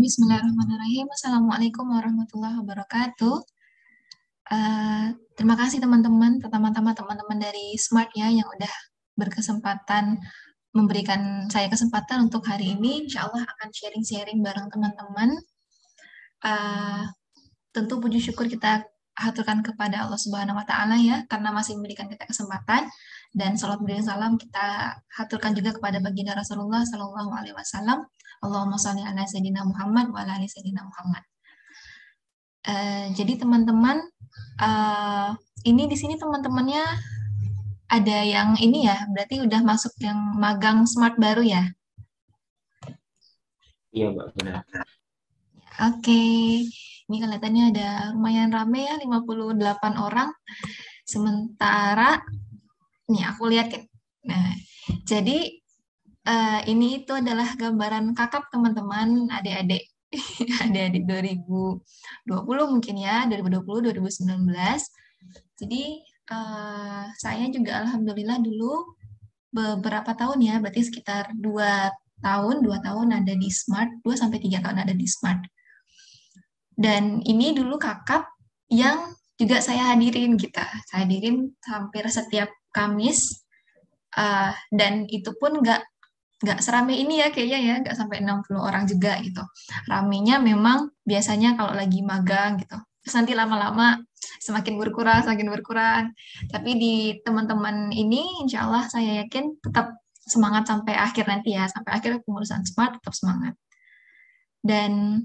Bismillahirrahmanirrahim. Assalamualaikum warahmatullahi wabarakatuh. Terima kasih teman-teman, pertama-tama teman-teman dari Smart ya yang udah berkesempatan memberikan saya kesempatan untuk hari ini. Insya Allah akan sharing-sharing bareng teman-teman. Tentu puji syukur kita haturkan kepada Allah Subhanahu wa Ta'ala ya, karena masih memberikan kita kesempatan. Dan salat beri salam kita haturkan juga kepada baginda Rasulullah Sallallahu Alaihi Wasallam. Allahumma sholli ala sayyidina Muhammad wa ala ali sayyidina Muhammad. Jadi teman-teman, ini di sini teman-temannya ada yang ini ya, berarti udah masuk yang magang Smart baru ya? Iya, Mbak, benar. Oke, ini kelihatannya ada lumayan rame ya, 58 orang. Sementara, nih aku lihat ya. Nah, jadi ini itu adalah gambaran kakap teman-teman, adik-adik. Adik-adik 2020 mungkin ya, 2020, 2019. Jadi saya juga alhamdulillah dulu beberapa tahun ya, berarti sekitar 2 tahun ada di Smart, 2 sampai 3 tahun ada di Smart. Dan ini dulu kakap yang juga saya hadirin kita. Saya hadirin hampir setiap Kamis, dan itu pun nggak serame ini ya kayaknya ya, nggak sampai 60 orang juga gitu. Ramenya memang biasanya kalau lagi magang gitu. Terus nanti lama-lama semakin berkurang. Tapi di teman-teman ini insya Allah saya yakin tetap semangat sampai akhir nanti ya, sampai akhir pengurusan Smart tetap semangat. Dan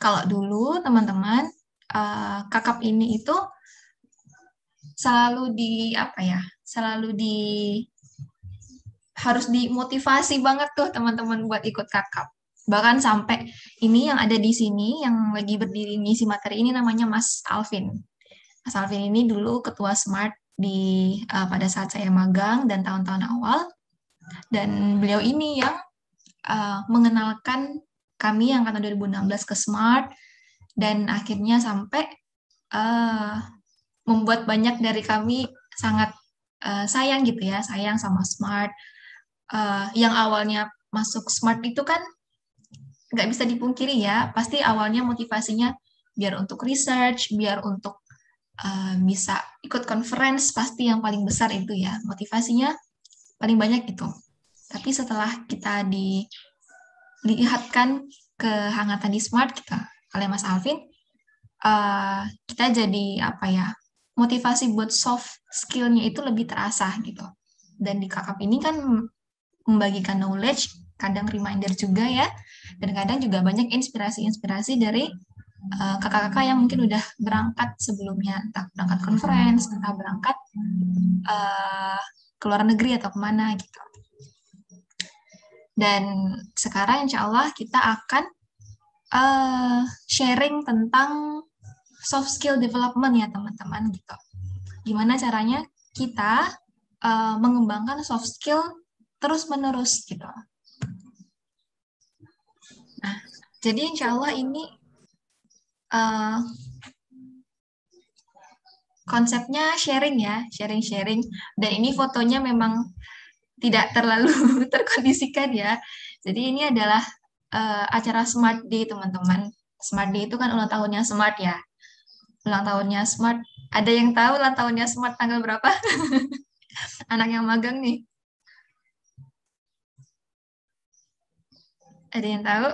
kalau dulu teman-teman, kakap ini itu selalu harus dimotivasi banget tuh teman-teman buat ikut kakap. Bahkan sampai ini yang ada di sini, yang lagi berdiri ngisi materi ini namanya Mas Alvin. Mas Alvin ini dulu ketua Smart pada saat saya magang dan tahun-tahun awal. Dan beliau ini yang mengenalkan kami yang angkatan 2016 ke Smart, dan akhirnya sampai membuat banyak dari kami sangat sayang gitu ya, sayang sama Smart. Yang awalnya masuk Smart itu kan nggak bisa dipungkiri ya, pasti awalnya motivasinya biar untuk research, biar untuk bisa ikut conference, pasti yang paling besar itu ya, motivasinya paling banyak itu. Tapi setelah kita dilihatkan kehangatan di Smart kita oleh Mas Alvin, kita jadi motivasi buat soft skill-nya itu lebih terasa gitu. Dan di kakap ini kan membagikan knowledge, kadang reminder juga ya, dan kadang juga banyak inspirasi-inspirasi dari kakak-kakak yang mungkin udah berangkat sebelumnya, entah berangkat conference, entah berangkat ke luar negeri atau kemana gitu. Dan sekarang insya Allah kita akan sharing tentang soft skill development ya teman-teman gitu. Gimana caranya kita mengembangkan soft skill terus-menerus gitu. Nah, jadi insya Allah ini konsepnya sharing ya, sharing-sharing. Dan ini fotonya memang tidak terlalu terkondisikan ya. Jadi ini adalah acara Smart Day teman-teman. Smart Day itu kan ulang tahunnya Smart ya. Ulang tahunnya Smart. Ada yang tahu ulang tahunnya Smart tanggal berapa? Anak yang magang nih. Ada yang tahu?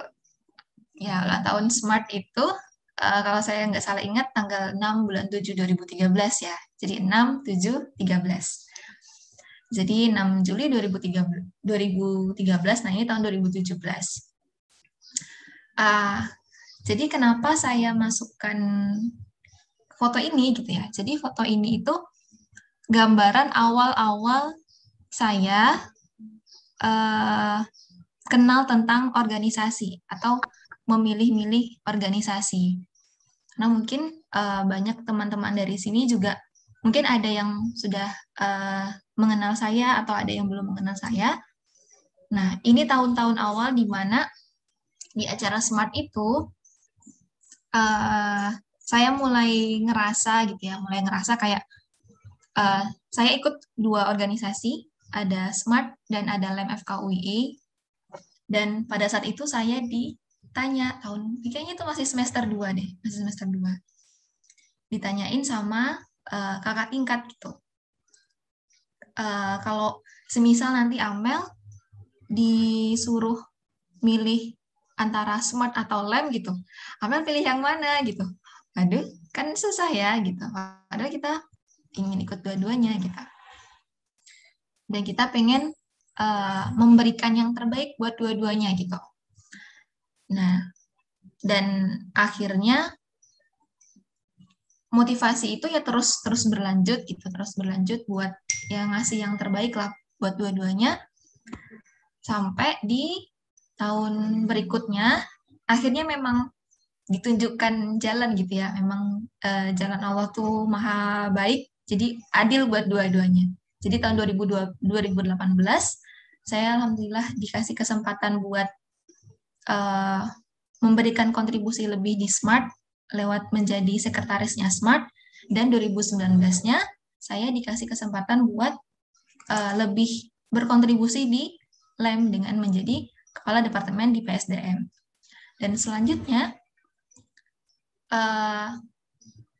Ya, ulang tahun Smart itu kalau saya nggak salah ingat tanggal 6 bulan 7 2013 ya. Jadi 6, 7, 13. Jadi 6 Juli 2013, nah ini tahun 2017. Jadi kenapa saya masukkan foto ini gitu ya. Jadi foto ini itu gambaran awal-awal saya kenal tentang organisasi atau memilih-milih organisasi. Nah, mungkin banyak teman-teman dari sini juga mungkin ada yang sudah mengenal saya atau ada yang belum mengenal saya. Nah, ini tahun-tahun awal di mana di acara Smart itu saya mulai ngerasa gitu ya, kayak saya ikut 2 organisasi, ada Smart dan ada LEM FK UII. Dan pada saat itu saya tanya kayaknya itu masih semester 2 deh, masih semester 2. Ditanyain sama kakak tingkat gitu. Kalau semisal nanti Amel disuruh milih antara smart atau lem gitu, Amel pilih yang mana gitu. Aduh, kan susah ya gitu. Padahal kita ingin ikut dua-duanya gitu. Dan kita pengen memberikan yang terbaik buat dua-duanya gitu. Nah, dan akhirnya motivasi itu ya terus berlanjut gitu, terus berlanjut buat ya ngasih yang terbaik lah buat dua-duanya sampai di tahun berikutnya akhirnya memang ditunjukkan jalan gitu ya, memang jalan Allah tuh maha baik, jadi adil buat dua-duanya. Jadi tahun 2018 saya alhamdulillah dikasih kesempatan buat memberikan kontribusi lebih di Smart lewat menjadi sekretarisnya Smart, dan 2019-nya saya dikasih kesempatan buat lebih berkontribusi di LEM dengan menjadi kepala departemen di PSDM. Dan selanjutnya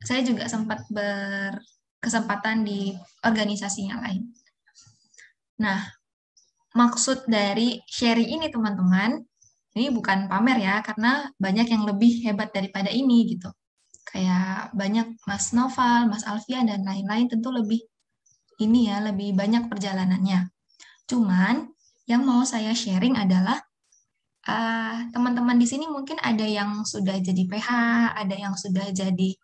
saya juga sempat berkesempatan di organisasi yang lain. Nah, maksud dari sharing ini teman-teman, ini bukan pamer ya, karena banyak yang lebih hebat daripada ini gitu. Kayak banyak Mas Noval, Mas Alfian, dan lain-lain tentu lebih ini ya, lebih banyak perjalanannya. Cuman yang mau saya sharing adalah teman-teman di sini mungkin ada yang sudah jadi PH, ada yang sudah jadi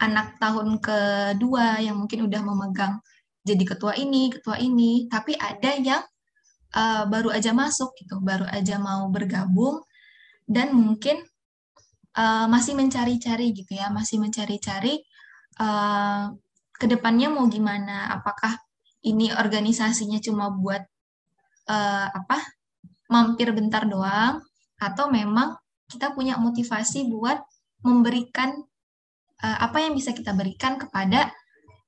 anak tahun kedua yang mungkin udah memegang jadi ketua ini, tapi ada yang baru aja masuk gitu, baru aja mau bergabung dan mungkin masih mencari-cari gitu ya, masih mencari-cari kedepannya mau gimana, apakah ini organisasinya cuma buat mampir bentar doang, atau memang kita punya motivasi buat memberikan apa yang bisa kita berikan kepada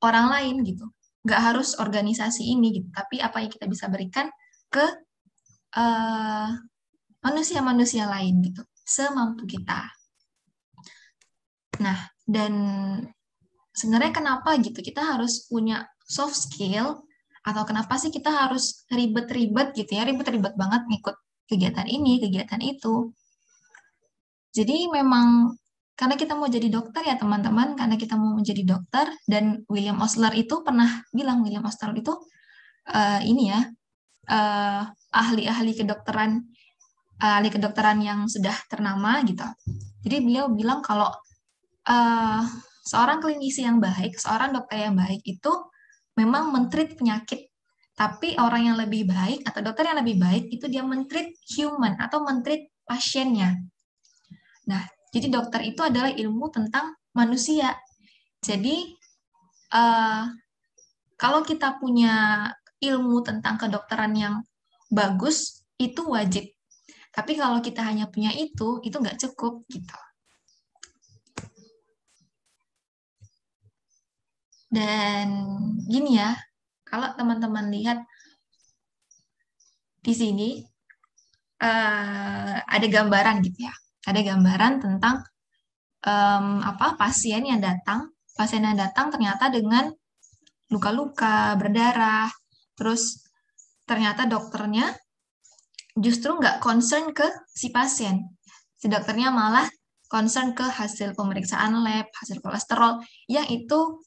orang lain gitu. Nggak harus organisasi ini gitu, tapi apa yang kita bisa berikan ke manusia-manusia lain gitu, semampu kita. Nah, dan sebenarnya kenapa gitu kita harus punya soft skill, atau kenapa sih kita harus ribet-ribet gitu ya, ribet-ribet banget ngikut kegiatan ini, kegiatan itu. Jadi memang karena kita mau jadi dokter ya teman-teman, karena kita mau menjadi dokter, dan William Osler itu pernah bilang, William Osler itu ini ya, ahli-ahli kedokteran yang sudah ternama gitu. Jadi beliau bilang kalau seorang klinisi yang baik, seorang dokter yang baik itu memang men-treat penyakit, tapi orang yang lebih baik atau dokter yang lebih baik itu dia men-treat human atau men-treat pasiennya. Nah, jadi dokter itu adalah ilmu tentang manusia. Jadi kalau kita punya ilmu tentang kedokteran yang bagus, itu wajib. Tapi kalau kita hanya punya itu nggak cukup gitu. Dan gini ya, kalau teman-teman lihat di sini ada gambaran gitu ya, ada gambaran tentang pasien yang datang ternyata dengan luka-luka, berdarah, terus ternyata dokternya justru nggak concern ke si pasien, si dokternya malah concern ke hasil pemeriksaan lab, hasil kolesterol yang itu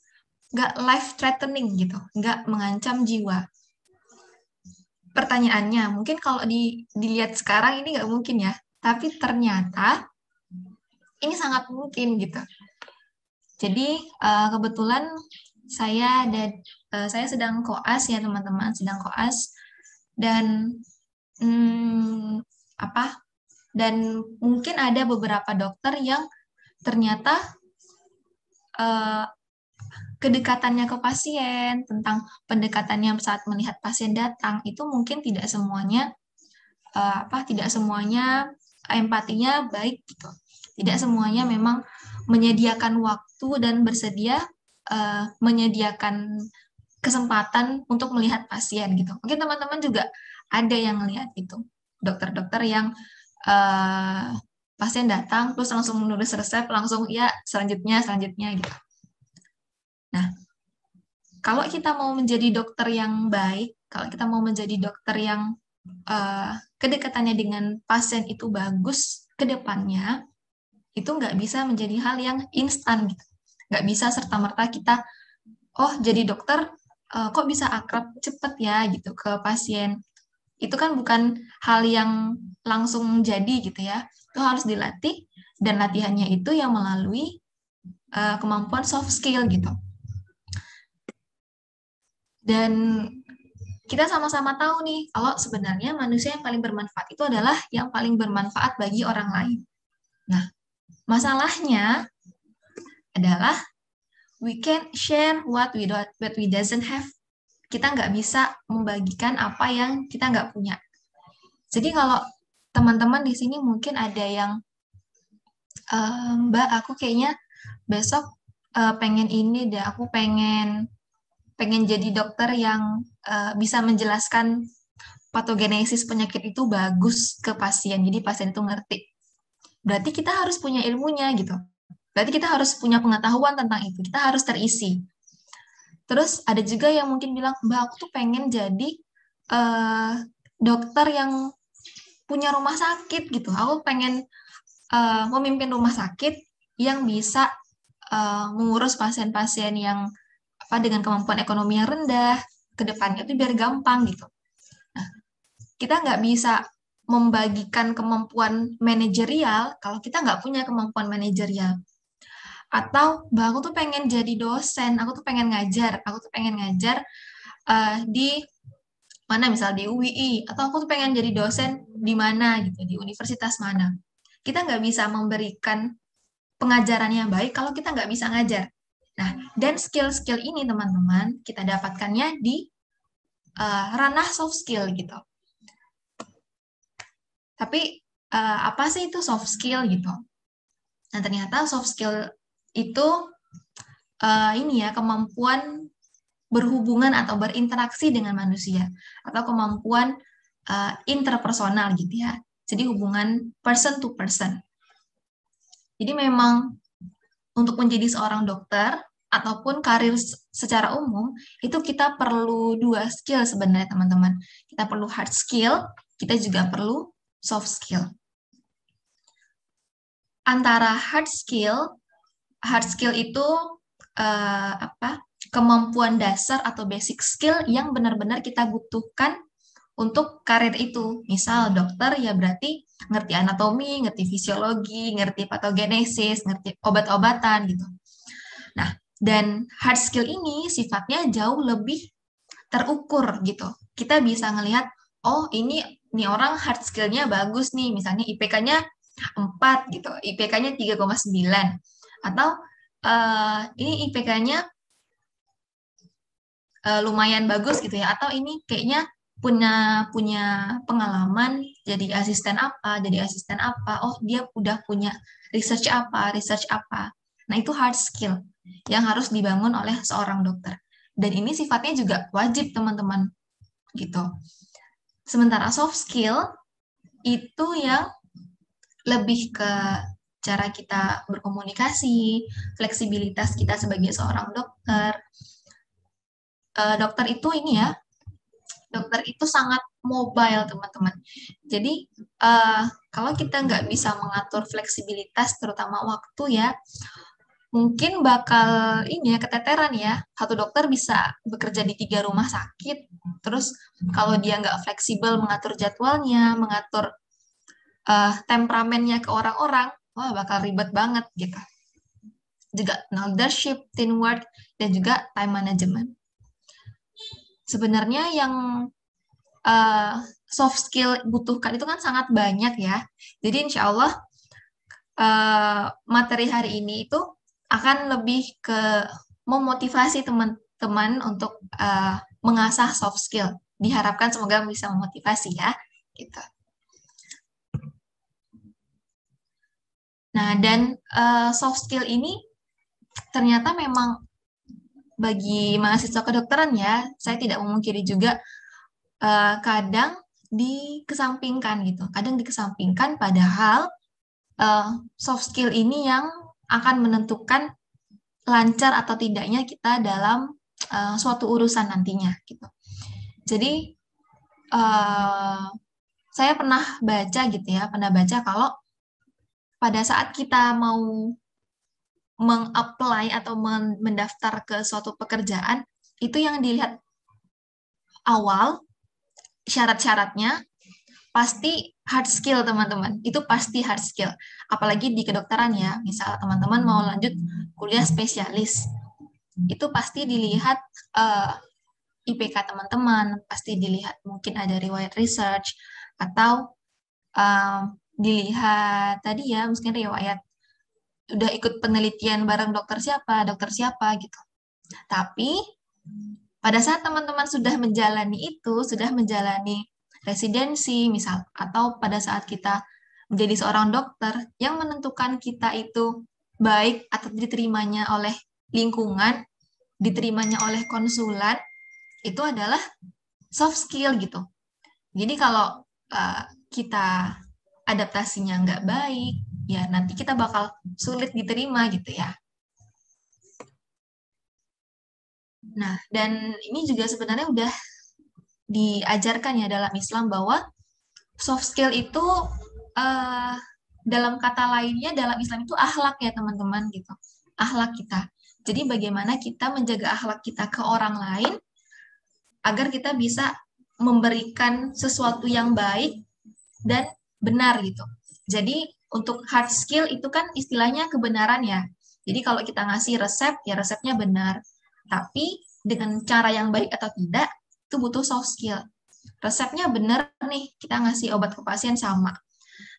nggak life threatening gitu, nggak mengancam jiwa. Pertanyaannya, mungkin kalau dilihat sekarang ini nggak mungkin ya, tapi ternyata ini sangat mungkin gitu. Jadi kebetulan saya sedang koas ya teman-teman, sedang koas, dan dan mungkin ada beberapa dokter yang ternyata kedekatannya ke pasien, tentang pendekatannya saat melihat pasien datang itu mungkin tidak semuanya empatinya baik gitu. Tidak semuanya memang menyediakan waktu dan bersedia menyediakan kesempatan untuk melihat pasien gitu. Mungkin teman-teman juga ada yang melihat itu. Dokter-dokter yang pasien datang terus langsung menulis resep, langsung ya selanjutnya gitu. Nah, kalau kita mau menjadi dokter yang baik, kalau kita mau menjadi dokter yang kedekatannya dengan pasien itu bagus ke depannya, itu nggak bisa menjadi hal yang instan gitu. Nggak bisa serta-merta kita, oh jadi dokter, kok bisa akrab cepet ya gitu ke pasien. Itu kan bukan hal yang langsung jadi gitu ya. Itu harus dilatih, dan latihannya itu yang melalui kemampuan soft skill gitu. Dan kita sama-sama tahu nih, kalau sebenarnya manusia yang paling bermanfaat itu adalah yang paling bermanfaat bagi orang lain. Nah, masalahnya adalah we can share what we doesn't have. Kita nggak bisa membagikan apa yang kita nggak punya. Jadi kalau teman-teman di sini mungkin ada yang, Mbak, aku kayaknya besok pengen ini deh, aku pengen jadi dokter yang bisa menjelaskan patogenesis penyakit itu bagus ke pasien, jadi pasien itu ngerti. Berarti kita harus punya ilmunya gitu. Berarti kita harus punya pengetahuan tentang itu, kita harus terisi. Terus ada juga yang mungkin bilang, Mbak, aku tuh pengen jadi dokter yang punya rumah sakit gitu. Aku pengen memimpin rumah sakit yang bisa mengurus pasien-pasien yang dengan kemampuan ekonomi yang rendah, ke depannya itu biar gampang gitu. Nah, kita nggak bisa membagikan kemampuan manajerial kalau kita nggak punya kemampuan manajerial. Atau, Mbak, aku tuh pengen jadi dosen, aku tuh pengen ngajar di mana, misal di UII, atau aku tuh pengen jadi dosen di mana gitu, di universitas mana. Kita nggak bisa memberikan pengajaran yang baik kalau kita nggak bisa ngajar. Nah, dan skill-skill ini teman-teman kita dapatkannya di ranah soft skill gitu. Tapi apa sih itu soft skill gitu? Nah, ternyata soft skill itu ini ya, kemampuan berhubungan atau berinteraksi dengan manusia, atau kemampuan interpersonal gitu ya. Jadi hubungan person to person. Jadi memang untuk menjadi seorang dokter ataupun karir secara umum, itu kita perlu 2 skill sebenarnya teman-teman. Kita perlu hard skill, kita juga perlu soft skill. Antara hard skill itu kemampuan dasar atau basic skill yang benar-benar kita butuhkan untuk karir itu. Misal dokter ya berarti ngerti anatomi, ngerti fisiologi, ngerti patogenesis, ngerti obat-obatan gitu. Nah, dan hard skill ini sifatnya jauh lebih terukur gitu. Kita bisa ngelihat, oh ini orang hard skill-nya bagus nih, misalnya IPK-nya 4 gitu, IPK-nya 3,9. Atau ini IPK-nya lumayan bagus gitu ya, atau ini kayaknya punya pengalaman jadi asisten apa, oh dia udah punya research apa. Nah, itu hard skill yang harus dibangun oleh seorang dokter. Dan ini sifatnya juga wajib, teman-teman. Gitu. Sementara soft skill itu yang lebih ke cara kita berkomunikasi, fleksibilitas kita sebagai seorang dokter. Dokter itu ini ya, dokter itu sangat mobile, teman-teman. Jadi, kalau kita nggak bisa mengatur fleksibilitas, terutama waktu ya, mungkin bakal ini ya, keteteran ya. Satu dokter bisa bekerja di 3 rumah sakit, terus kalau dia nggak fleksibel mengatur jadwalnya, mengatur temperamennya ke orang-orang, wah bakal ribet banget gitu. Juga leadership, teamwork, dan juga time management. Sebenarnya yang soft skill butuhkan itu kan sangat banyak ya. Jadi insya Allah materi hari ini itu akan lebih ke memotivasi teman-teman untuk mengasah soft skill. Diharapkan semoga bisa memotivasi ya. Gitu. Nah, dan soft skill ini ternyata memang bagi mahasiswa kedokteran ya, saya tidak memungkiri juga kadang dikesampingkan gitu. Kadang dikesampingkan padahal soft skill ini yang akan menentukan lancar atau tidaknya kita dalam suatu urusan nantinya gitu. Jadi saya pernah baca gitu ya, pernah baca kalau pada saat kita mau meng-apply atau mendaftar ke suatu pekerjaan, itu yang dilihat awal syarat-syaratnya pasti hard skill teman-teman. Itu pasti hard skill. Apalagi di kedokteran ya, misal teman-teman mau lanjut kuliah spesialis, itu pasti dilihat IPK teman-teman, pasti dilihat mungkin ada riwayat research, atau dilihat tadi ya, mungkin riwayat udah ikut penelitian bareng dokter siapa gitu. Tapi pada saat teman-teman sudah menjalani itu, sudah menjalani residensi misal, atau pada saat kita menjadi seorang dokter, yang menentukan kita itu baik atau diterimanya oleh lingkungan, diterimanya oleh konsulat, itu adalah soft skill gitu. Jadi kalau kita adaptasinya nggak baik, ya nanti kita bakal sulit diterima gitu ya. Nah, dan ini juga sebenarnya udah diajarkan ya dalam Islam bahwa soft skill itu uh, dalam kata lainnya dalam Islam itu akhlak ya teman-teman gitu. Akhlak kita. Jadi bagaimana kita menjaga akhlak kita ke orang lain agar kita bisa memberikan sesuatu yang baik dan benar gitu. Jadi untuk hard skill itu kan istilahnya kebenaran ya. Jadi kalau kita ngasih resep, ya resepnya benar. Tapi dengan cara yang baik atau tidak, itu butuh soft skill. Resepnya benar nih, kita ngasih obat ke pasien sama.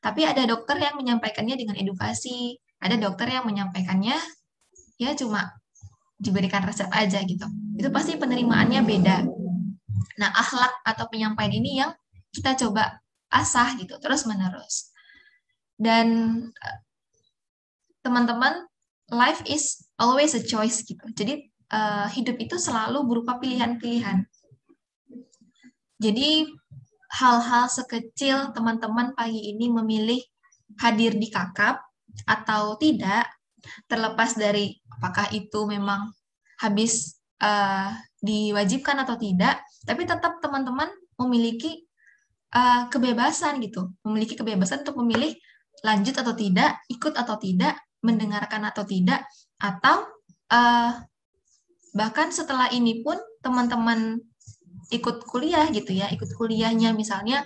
Tapi ada dokter yang menyampaikannya dengan edukasi. Ada dokter yang menyampaikannya ya cuma diberikan resep aja gitu. Itu pasti penerimaannya beda. Nah, akhlak atau penyampaian ini yang kita coba asah gitu, terus-menerus. Dan teman-teman, life is always a choice gitu. Jadi hidup itu selalu berupa pilihan-pilihan. Jadi hal-hal sekecil teman-teman pagi ini memilih hadir di kakap atau tidak, terlepas dari apakah itu memang habis diwajibkan atau tidak, tapi tetap teman-teman memiliki kebebasan gitu, memiliki kebebasan untuk memilih lanjut atau tidak, ikut atau tidak, mendengarkan atau tidak, atau bahkan setelah ini pun teman-teman ikut kuliah gitu ya, ikut kuliahnya misalnya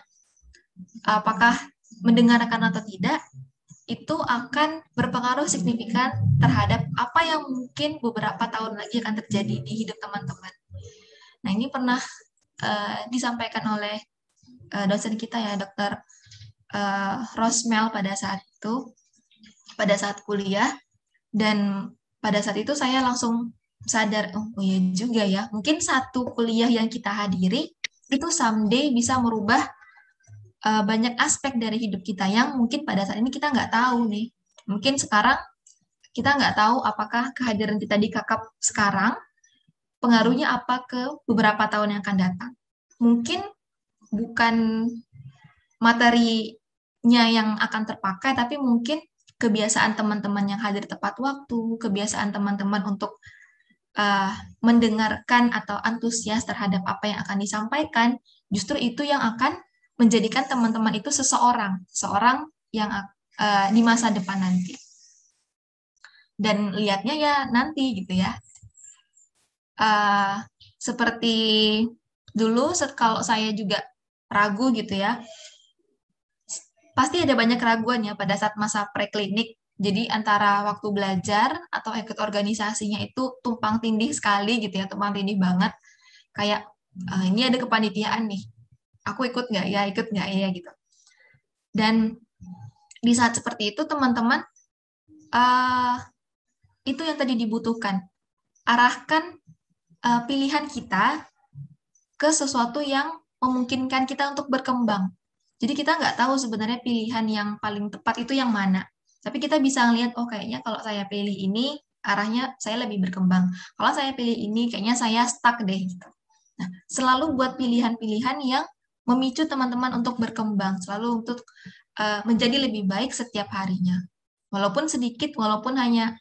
apakah mendengarkan atau tidak, itu akan berpengaruh signifikan terhadap apa yang mungkin beberapa tahun lagi akan terjadi di hidup teman-teman. Nah, ini pernah disampaikan oleh dosen kita ya, Dr. Rosmel pada saat itu, pada saat kuliah, dan pada saat itu saya langsung sadar, oh iya juga ya, mungkin satu kuliah yang kita hadiri itu someday bisa merubah banyak aspek dari hidup kita yang mungkin pada saat ini kita nggak tahu nih. Mungkin sekarang kita nggak tahu apakah kehadiran kita di kakap sekarang pengaruhnya apa ke beberapa tahun yang akan datang. Mungkin bukan materinya yang akan terpakai, tapi mungkin kebiasaan teman-teman yang hadir tepat waktu, kebiasaan teman-teman untuk mendengarkan atau antusias terhadap apa yang akan disampaikan, justru itu yang akan menjadikan teman-teman itu seorang yang di masa depan nanti. Dan lihatnya ya nanti gitu ya. Seperti dulu kalau saya juga ragu gitu ya, pasti ada banyak keraguan ya pada saat masa preklinik. Jadi antara waktu belajar atau ikut organisasinya itu tumpang tindih sekali gitu ya, tumpang tindih banget. Kayak ini ada kepanitiaan nih, aku ikut nggak ya gitu. Dan di saat seperti itu teman-teman, itu yang tadi dibutuhkan. Arahkan pilihan kita ke sesuatu yang memungkinkan kita untuk berkembang. Jadi kita nggak tahu sebenarnya pilihan yang paling tepat itu yang mana. Tapi kita bisa ngelihat, oh kayaknya kalau saya pilih ini, arahnya saya lebih berkembang. Kalau saya pilih ini, kayaknya saya stuck deh. Gitu. Nah, selalu buat pilihan-pilihan yang memicu teman-teman untuk berkembang, selalu untuk menjadi lebih baik setiap harinya. Walaupun sedikit, walaupun hanya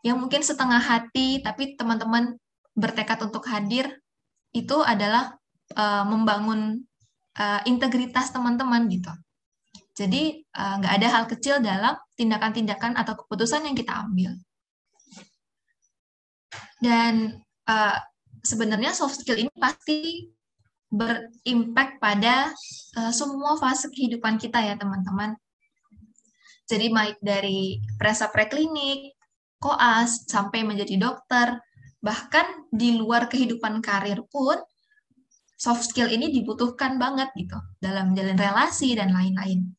yang mungkin setengah hati, tapi teman-teman bertekad untuk hadir, itu adalah membangun integritas teman-teman gitu. Jadi nggak ada hal kecil dalam tindakan-tindakan atau keputusan yang kita ambil. Dan sebenarnya soft skill ini pasti berimpact pada semua fase kehidupan kita ya teman-teman. Jadi baik dari preklinik, koas, sampai menjadi dokter, bahkan di luar kehidupan karir pun, soft skill ini dibutuhkan banget gitu, dalam menjalin relasi dan lain-lain.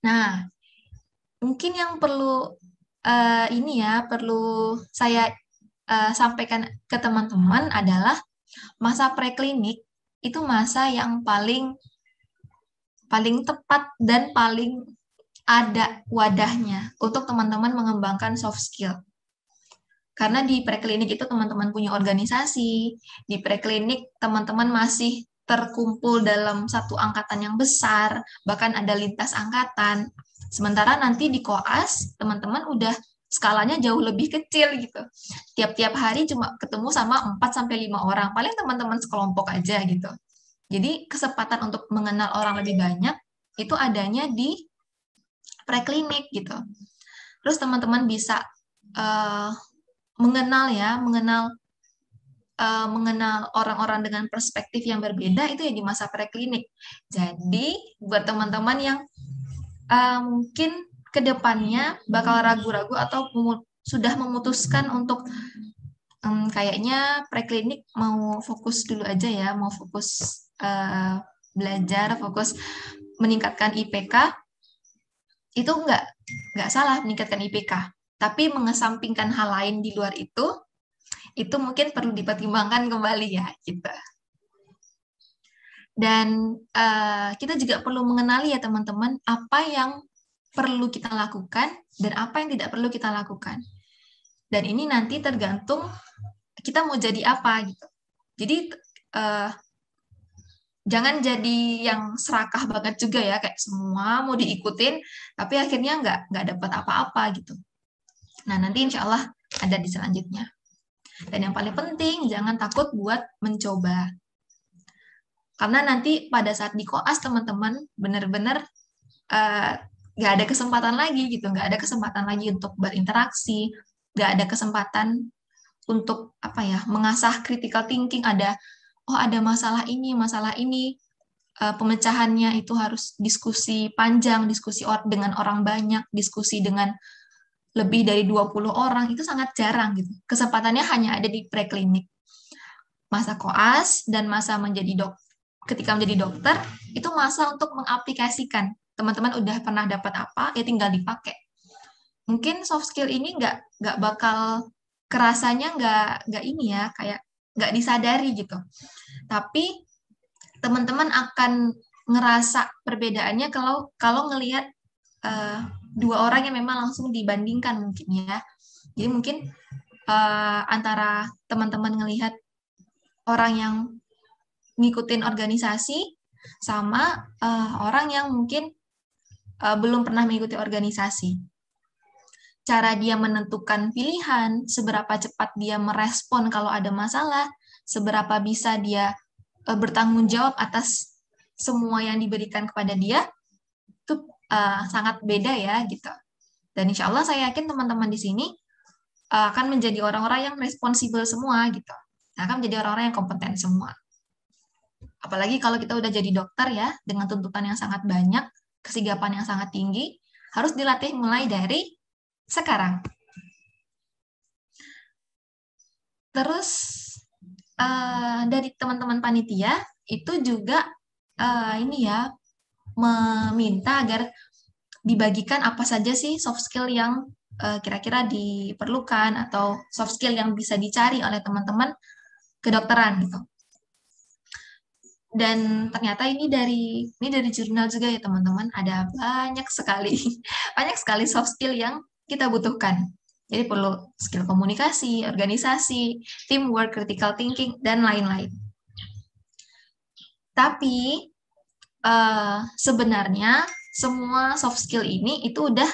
Nah, mungkin yang perlu perlu saya sampaikan ke teman-teman adalah masa preklinik itu masa yang paling tepat dan paling ada wadahnya untuk teman-teman mengembangkan soft skill. Karena di preklinik itu teman-teman punya organisasi, di preklinik teman-teman masih terkumpul dalam satu angkatan yang besar, bahkan ada lintas angkatan. Sementara nanti di koas, teman-teman udah skalanya jauh lebih kecil gitu. Tiap-tiap hari cuma ketemu sama 4-5 orang, paling teman-teman sekelompok aja gitu. Jadi kesempatan untuk mengenal orang lebih banyak itu adanya di preklinik gitu. Terus teman-teman bisa mengenal orang-orang dengan perspektif yang berbeda itu ya di masa preklinik. Jadi buat teman-teman yang mungkin kedepannya bakal ragu-ragu atau sudah memutuskan untuk kayaknya preklinik mau fokus dulu aja ya, mau fokus belajar, fokus meningkatkan IPK, itu nggak salah meningkatkan IPK. Tapi mengesampingkan hal lain di luar itu mungkin perlu dipertimbangkan kembali ya kita. Dan kita juga perlu mengenali ya teman-teman apa yang perlu kita lakukan dan apa yang tidak perlu kita lakukan. Dan ini nanti tergantung kita mau jadi apa gitu. Jadi jangan jadi yang serakah banget juga ya, kayak semua mau diikutin tapi akhirnya nggak dapat apa-apa gitu. Nah nanti insya Allah ada di selanjutnya. Dan yang paling penting, jangan takut buat mencoba. Karena nanti pada saat di koas, teman-teman benar-benar nggak ada kesempatan lagi gitu. Nggak ada kesempatan lagi untuk berinteraksi. Nggak ada kesempatan untuk mengasah critical thinking. Ada masalah ini. Pemecahannya itu harus diskusi panjang, diskusi dengan orang banyak, diskusi dengan lebih dari 20 orang, itu sangat jarang gitu. Kesempatannya hanya ada di preklinik. Masa koas dan masa ketika menjadi dokter, itu masa untuk mengaplikasikan. Teman-teman udah pernah dapat apa, ya tinggal dipakai. Mungkin soft skill ini nggak bakal kerasanya kayak nggak disadari gitu. Tapi teman-teman akan ngerasa perbedaannya kalau ngelihat dua orang yang memang langsung dibandingkan mungkin ya. Jadi mungkin antara teman-teman ngelihat orang yang ngikutin organisasi sama orang yang mungkin belum pernah mengikuti organisasi. Cara dia menentukan pilihan, seberapa cepat dia merespon kalau ada masalah, seberapa bisa dia bertanggung jawab atas semua yang diberikan kepada dia, itu sangat beda ya gitu. Dan insya Allah saya yakin teman-teman di sini akan menjadi orang-orang yang responsibel semua gitu. Akan menjadi orang-orang yang kompeten semua. Apalagi kalau kita udah jadi dokter ya, dengan tuntutan yang sangat banyak, kesigapan yang sangat tinggi, harus dilatih mulai dari sekarang. Terus dari teman-teman panitia itu juga meminta agar dibagikan apa saja sih soft skill yang kira-kira diperlukan atau soft skill yang bisa dicari oleh teman-teman kedokteran gitu. Dan ternyata ini dari jurnal juga ya teman-teman, ada banyak sekali soft skill yang kita butuhkan. Jadi perlu skill komunikasi, organisasi, teamwork, critical thinking, dan lain-lain. Tapi sebenarnya semua soft skill ini itu udah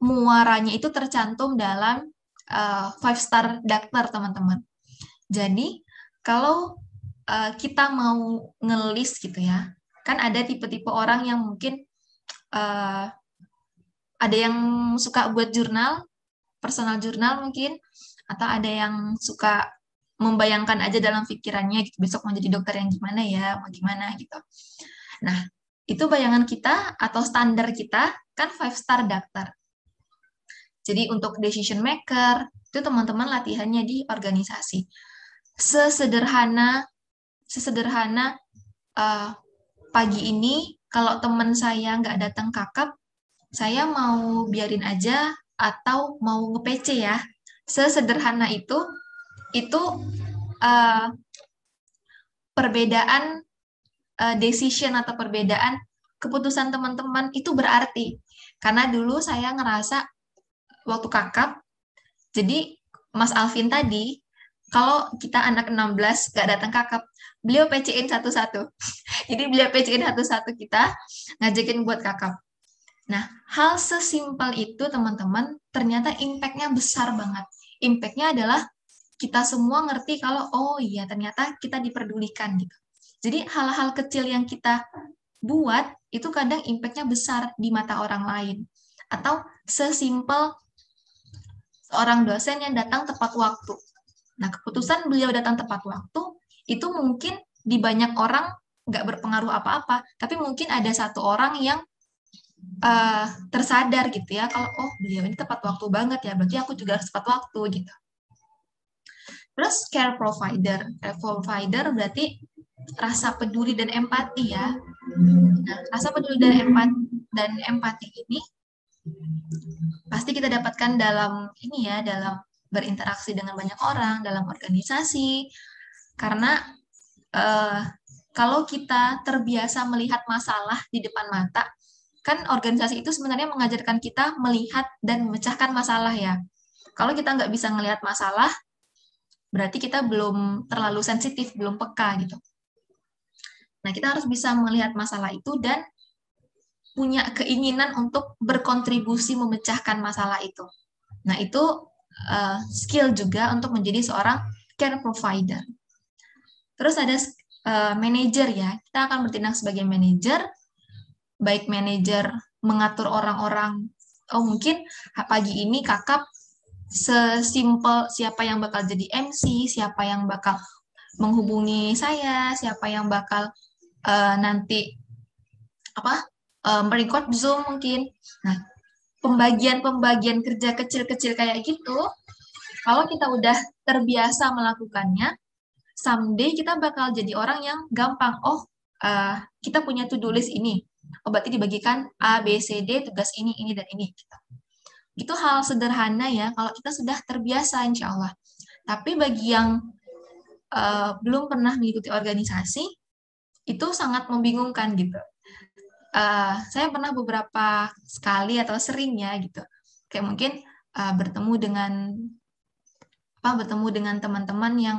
muaranya itu tercantum dalam 5-star doctor, teman-teman. Jadi kalau kita mau ngelis gitu ya, kan ada tipe-tipe orang yang mungkin ada yang suka buat jurnal, personal jurnal mungkin, atau ada yang suka membayangkan aja dalam pikirannya gitu, besok mau jadi dokter yang gimana ya, mau gimana gitu. Nah, itu bayangan kita atau standar kita kan 5-star doctor. Jadi untuk decision maker, itu teman-teman latihannya di organisasi. Sesederhana pagi ini, kalau teman saya nggak datang kakap, saya mau biarin aja atau mau nge-PC ya. Sesederhana itu uh, perbedaan decision atau perbedaan keputusan teman-teman itu berarti. Karena dulu saya ngerasa waktu kakap, jadi Mas Alvin tadi, kalau kita anak 16 gak datang kakap, beliau PC-in satu-satu. Jadi beliau PC-in satu-satu kita, ngajakin buat kakap. Nah, hal sesimpel itu teman-teman, ternyata impact-nya besar banget. Impact-nya adalah kita semua ngerti kalau, oh iya ternyata kita diperdulikan gitu. Jadi hal-hal kecil yang kita buat, itu kadang impact-nya besar di mata orang lain. Atau sesimpel seorang dosen yang datang tepat waktu. Nah, keputusan beliau datang tepat waktu, itu mungkin di banyak orang nggak berpengaruh apa-apa, tapi mungkin ada satu orang yang tersadar gitu ya, kalau oh beliau ini tepat waktu banget ya, berarti aku juga harus tepat waktu gitu. Terus care provider berarti rasa peduli dan empati ya. Nah, rasa peduli dan empati ini pasti kita dapatkan dalam ini ya, dalam berinteraksi dengan banyak orang, dalam organisasi. Karena kalau kita terbiasa melihat masalah di depan mata, kan organisasi itu sebenarnya mengajarkan kita melihat dan memecahkan masalah ya. Kalau kita nggak bisa melihat masalah, berarti kita belum terlalu sensitif, belum peka gitu. Nah, kita harus bisa melihat masalah itu dan punya keinginan untuk berkontribusi memecahkan masalah itu. Nah, itu skill juga untuk menjadi seorang care provider. Terus ada manajer ya, kita akan bertindak sebagai manajer, baik manajer mengatur orang-orang, oh mungkin pagi ini kakap sesimpel siapa yang bakal jadi MC, siapa yang bakal menghubungi saya, siapa yang bakal nanti merecord Zoom mungkin. Nah, pembagian kerja kecil-kecil kayak gitu, kalau kita udah terbiasa melakukannya, someday kita bakal jadi orang yang gampang. Oh, kita punya to-do list ini. Oh, berarti dibagikan A, B, C, D, tugas ini, dan ini. Gitu. Itu hal sederhana ya, kalau kita sudah terbiasa insya Allah. Tapi bagi yang belum pernah mengikuti organisasi, itu sangat membingungkan gitu. Saya pernah beberapa sekali atau seringnya gitu, kayak mungkin bertemu dengan teman-teman yang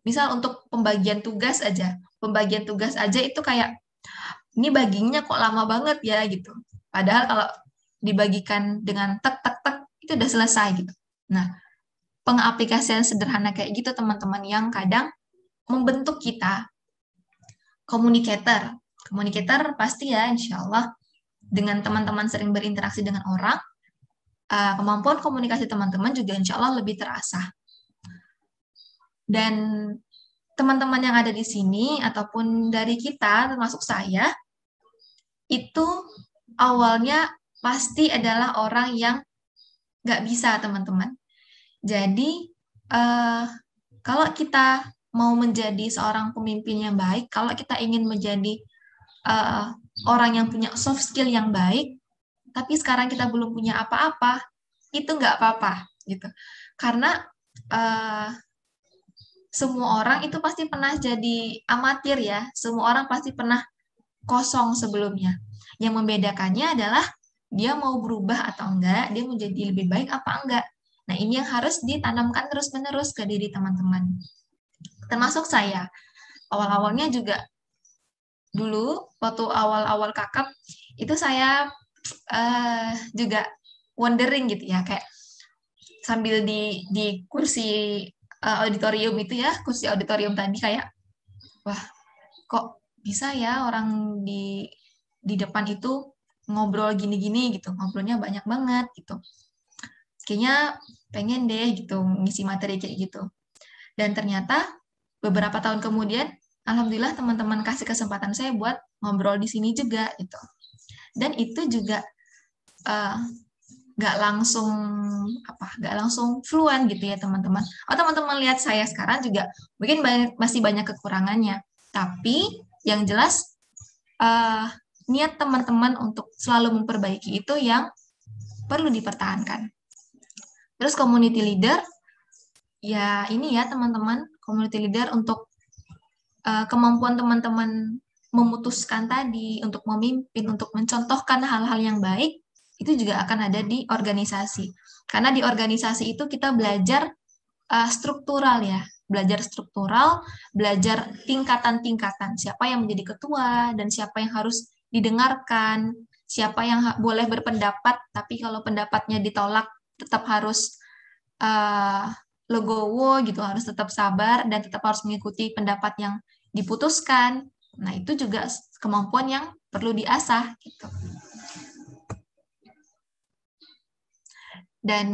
misal untuk pembagian tugas aja itu kayak ini baginya kok lama banget ya gitu. Padahal kalau dibagikan dengan tek tek tek itu udah selesai gitu. Nah, pengaplikasian sederhana kayak gitu teman-teman yang kadang membentuk kita communicator pasti ya insya Allah dengan teman-teman sering berinteraksi dengan orang, kemampuan komunikasi teman-teman juga insya Allah lebih terasah. Dan teman-teman yang ada di sini ataupun dari kita termasuk saya itu awalnya pasti adalah orang yang nggak bisa teman-teman. Jadi kalau kita mau menjadi seorang pemimpin yang baik, kalau kita ingin menjadi orang yang punya soft skill yang baik, tapi sekarang kita belum punya apa-apa, itu nggak apa-apa gitu. Karena semua orang itu pasti pernah jadi amatir ya, semua orang pasti pernah kosong sebelumnya. Yang membedakannya adalah dia mau berubah atau enggak, dia mau jadi lebih baik apa enggak. Nah, ini yang harus ditanamkan terus-menerus ke diri teman-teman. Termasuk saya. awal-awalnya juga dulu waktu awal-awal kakap itu saya juga wondering gitu ya, kayak sambil di kursi auditorium itu ya, kursi auditorium tadi kayak, wah kok bisa ya orang di depan itu ngobrol gini-gini gitu, ngobrolnya banyak banget gitu. Kayaknya pengen deh gitu ngisi materi kayak gitu. Dan ternyata beberapa tahun kemudian, alhamdulillah teman-teman kasih kesempatan saya buat ngobrol di sini juga gitu. Dan itu juga uh, nggak langsung fluent gitu ya teman-teman. Oh teman-teman lihat saya sekarang juga mungkin masih banyak kekurangannya. Tapi yang jelas niat teman-teman untuk selalu memperbaiki itu yang perlu dipertahankan. Terus community leader, ya ini ya teman-teman, community leader untuk kemampuan teman-teman memutuskan tadi, untuk memimpin, untuk mencontohkan hal-hal yang baik, itu juga akan ada di organisasi. Karena di organisasi itu kita belajar struktural ya, belajar tingkatan-tingkatan, siapa yang menjadi ketua, dan siapa yang harus didengarkan, siapa yang boleh berpendapat, tapi kalau pendapatnya ditolak, tetap harus legowo gitu, harus tetap sabar, dan tetap harus mengikuti pendapat yang diputuskan. Nah, itu juga kemampuan yang perlu diasah gitu. Dan